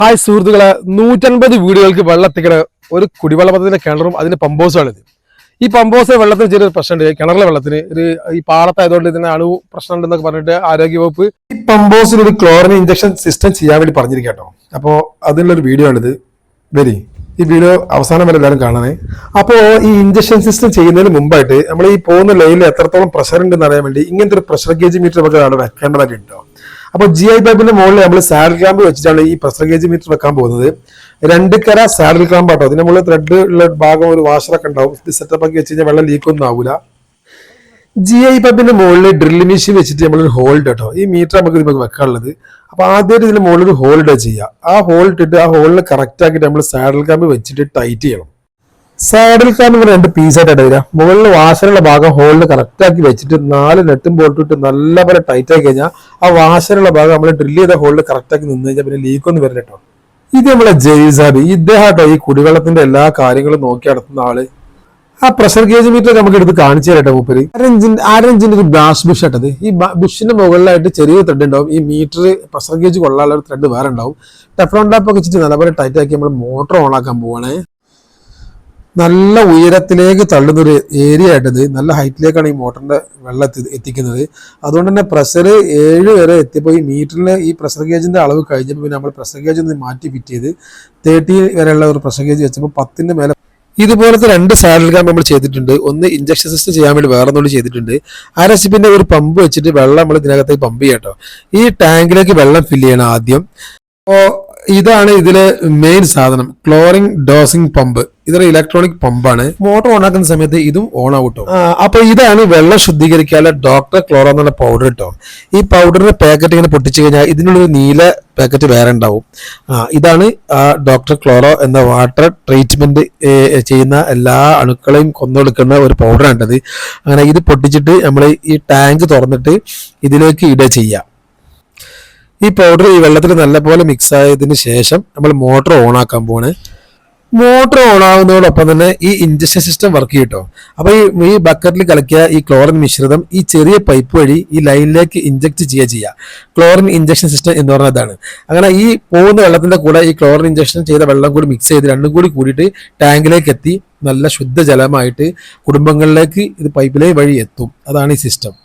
Hi സുഹൃത്തുക്കളെ, 150 വീടുകൾക്ക് വെള്ളം എത്തിക്കുന്ന ഒരു കുടിവെള്ള പദ്ധതിയുടെ കിണറും അതിന്റെ പമ്പോസുമാണിത്. ഈ പമ്പോസ് വെള്ളത്തിന് ചെറിയൊരു പ്രശ്നമുണ്ട്. കിണറിലെ വെള്ളത്തിന് ഈ പാടത്തായതുകൊണ്ട് ഇതിന് അണു പ്രശ്നം ഉണ്ടെന്നൊക്കെ പറഞ്ഞിട്ട് ആരോഗ്യവകുപ്പ് ഈ പമ്പോസിന് ഒരു ക്ലോറിൻ ഇഞ്ചക്ഷൻ സിസ്റ്റം ചെയ്യാൻ വേണ്ടി പറഞ്ഞിരിക്കട്ടോ. അപ്പോൾ അതിനുള്ളൊരു വീഡിയോ ആണിത്. വരി ഈ വീഡിയോ അവസാനം വരെ എല്ലാവരും കാണണേ. അപ്പോൾ ഈ ഇഞ്ചക്ഷൻ സിസ്റ്റം ചെയ്യുന്നതിന് മുമ്പായിട്ട് നമ്മൾ ഈ പോകുന്ന ലൈനിൽ എത്രത്തോളം പ്രഷർ ഉണ്ടെന്ന് അറിയാൻ വേണ്ടി ഇങ്ങനത്തെ ഒരു പ്രഷർ ഗേജ് മീറ്റർ നമുക്ക് അവിടെ വെക്കേണ്ടതായിട്ട് ഉണ്ടോ. അപ്പോൾ GI പൈപ്പിന്റെ മുകളിൽ നമ്മൾ സാഡിൽ ക്ലാമ്പ് വെച്ചിട്ടാണ് ഈ പ്രഷർ ഗേജ് മീറ്റർ വെക്കാൻ പോകുന്നത്. 2 കര സാഡിൽ ക്ലാമ്പ് ആട്ടോ. അതിന്റെ മുകളിൽ ത്രെഡ് ഉള്ള ഭാഗം ഒരു വാഷറൊക്കെ ഉണ്ടാവും. ഇത് സെറ്റപ്പ് ആക്കി വെച്ച് കഴിഞ്ഞാൽ വെള്ളം ലീക്കൊന്നും ആവില്ല. GI പൈപ്പിന്റെ മുകളിൽ ഡ്രിൽ മെഷീൻ വെച്ചിട്ട് നമ്മളൊരു ഹോൾ കേട്ടോ. ഈ മീറ്റർ നമുക്ക് വെക്കാനുള്ളത്. അപ്പൊ ആദ്യമായിട്ട് ഇതിന്റെ മുകളിൽ ഒരു ഹോൾ ഇടുക ചെയ്യുക. ആ ഹോൾ ഇട്ടിട്ട് ആ ഹോളിൽ കറക്റ്റ് ആക്കിയിട്ട് നമ്മൾ സാഡിൽ ക്ലാമ്പ് വെച്ചിട്ട് ടൈറ്റ് ചെയ്യണം. സാഡിൽ ക്ലാമ്പ് ഇങ്ങനെ 2 പീസായിട്ട് വരിക. മുകളിൽ വാഷറുള്ള ഭാഗം ഹോളിൽ കറക്റ്റ് ആക്കി വെച്ചിട്ട് 4 നെട്ടും ബോൾട്ടും ഇട്ട് നല്ലപോലെ ടൈറ്റ് ആക്കി കഴിഞ്ഞാൽ ആ വാഷറുള്ള ഭാഗം നമ്മൾ ഡ്രിൽ ചെയ്ത ഹോളിൽ കറക്റ്റ് ആക്കി നിന്ന് കഴിഞ്ഞാൽ പിന്നെ ലീക്കൊന്നും വരില്ല കേട്ടോ. ഇത് നമ്മളെ ജയ്സാബ് ഇദ്ദേഹം ഈ കുടിവെള്ളത്തിന്റെ എല്ലാ കാര്യങ്ങളും നോക്കി നടത്തുന്ന ആള്. ആ പ്രഷർ ഗേജ് മീറ്റർ നമുക്ക് എടുത്ത് കാണിച്ചു തരട്ടെ. മൂപ്പര് അരഞ്ചിന്റെ ഒരു ബ്ലാസ്റ്റ് ബുഷ് ആട്ടത്. ഈ ബുഷിന്റെ മുകളിലായിട്ട് ചെറിയ ത്രെഡ് ഉണ്ടാവും. ഈ മീറ്റർ പ്രഷർ ഗേജ് കൊള്ളാനുള്ള ഒരു ത്രെഡ് വേറെ ഉണ്ടാവും. ടെഫ്ലോൺ ടാപ്പ് ഒക്കെ വെച്ചിട്ട് നല്ലപോലെ ടൈറ്റ് ആക്കി നമ്മൾ മോട്ടർ ഓൺ ആക്കാൻ പോവാണ്. നല്ല ഉയരത്തിലേക്ക് തള്ളുന്ന ഒരു ഏരിയ ആയിട്ടത്. നല്ല ഹൈറ്റിലേക്കാണ് ഈ മോട്ടറിന്റെ വെള്ളം എത്തിക്കുന്നത്. അതുകൊണ്ട് തന്നെ പ്രഷർ 7 വരെ എത്തിയപ്പോൾ ഈ മീറ്ററിന് ഈ പ്രഷർ ഗേജിന്റെ അളവ് കഴിഞ്ഞപ്പോൾ പിന്നെ നമ്മൾ പ്രഷർ ഗേജ് ഒന്ന് മാറ്റി ഫിറ്റ് ചെയ്ത് 30 വരെയുള്ള ഒരു പ്രഷർ ഗേജ് വെച്ചപ്പോൾ 10ന്റെ മേലെ ഇതുപോലത്തെ 2 സാഡിൽ ക്ലാമ്പ് നമ്മൾ ചെയ്തിട്ടുണ്ട്. ഒന്ന് ഇഞ്ചക്ഷൻ സിസ്റ്റം ചെയ്യാൻ വേണ്ടി വേറെ ഒന്നുകൂടി ചെയ്തിട്ടുണ്ട്. ആ റെസിപ്പിന്റെ ഒരു പമ്പ് വെച്ചിട്ട് വെള്ളം നമ്മൾ ഇതിനകത്തേക്ക് പമ്പ് ചെയ്യാം കേട്ടോ. ഈ ടാങ്കിലേക്ക് വെള്ളം ഫില്ല് ചെയ്യണം ആദ്യം. അപ്പോൾ ഇതാണ് ഇതിലെ മെയിൻ സാധനം, ക്ലോറിൻ ഡോസിംഗ് പമ്പ്. ഇതൊരു ഇലക്ട്രോണിക് പമ്പാണ്. മോട്ടോർ ഓൺ ആക്കുന്ന സമയത്ത് ഇതും ഓൺ ആവട്ടോ. അപ്പൊ ഇതാണ് വെള്ളം ശുദ്ധീകരിക്കാനുള്ള ഡോക്ടർ ക്ലോറോ എന്നുള്ള പൗഡർ കേട്ടോ. ഈ പൗഡറിന്റെ പാക്കറ്റ് ഇങ്ങനെ പൊട്ടിച്ചു കഴിഞ്ഞാൽ ഇതിനുള്ളൊരു നീല പാക്കറ്റ് വേറെ ഉണ്ടാവും. ഇതാണ് ആ ഡോക്ടർ ക്ലോറോ എന്ന വാട്ടർ ട്രീറ്റ്മെന്റ് ചെയ്യുന്ന എല്ലാ അണുക്കളെയും കൊന്നൊടുക്കുന്ന ഒരു പൗഡറാണിത്. അങ്ങനെ ഇത് പൊട്ടിച്ചിട്ട് നമ്മൾ ഈ ടാങ്ക് തുറന്നിട്ട് ഇതിലേക്ക് ഇടുക ചെയ്യാം. ഈ പൗഡർ ഈ വെള്ളത്തിൽ നല്ലപോലെ മിക്സ് ആയതിനു ശേഷം നമ്മൾ മോട്ടോർ ഓൺ ആക്കാൻ പോവാണ്. മോട്ടോർ ഓൺ ആവുന്നതോടൊപ്പം തന്നെ ഈ ഇഞ്ചക്ഷൻ സിസ്റ്റം വർക്ക് ചെയ്യട്ടോ. അപ്പൊ ഈ ബക്കറ്റിൽ കലക്കിയ ഈ ക്ലോറിൻ മിശ്രിതം ഈ ചെറിയ പൈപ്പ് വഴി ഈ ലൈനിലേക്ക് ഇഞ്ചക്ട് ചെയ്യുക. ക്ലോറിൻ ഇഞ്ചക്ഷൻ സിസ്റ്റം എന്ന് പറഞ്ഞതാണ്. അങ്ങനെ ഈ പോകുന്ന വെള്ളത്തിന്റെ കൂടെ ഈ ക്ലോറിൻ ഇഞ്ചക്ഷൻ ചെയ്ത വെള്ളം കൂടി മിക്സ് ചെയ്ത് രണ്ടും കൂടി കൂടിയിട്ട് ടാങ്കിലേക്ക് എത്തി നല്ല ശുദ്ധജലമായിട്ട് കുടുംബങ്ങളിലേക്ക് ഇത് പൈപ്പ് ലൈൻ വഴി എത്തും. അതാണ് ഈ സിസ്റ്റം.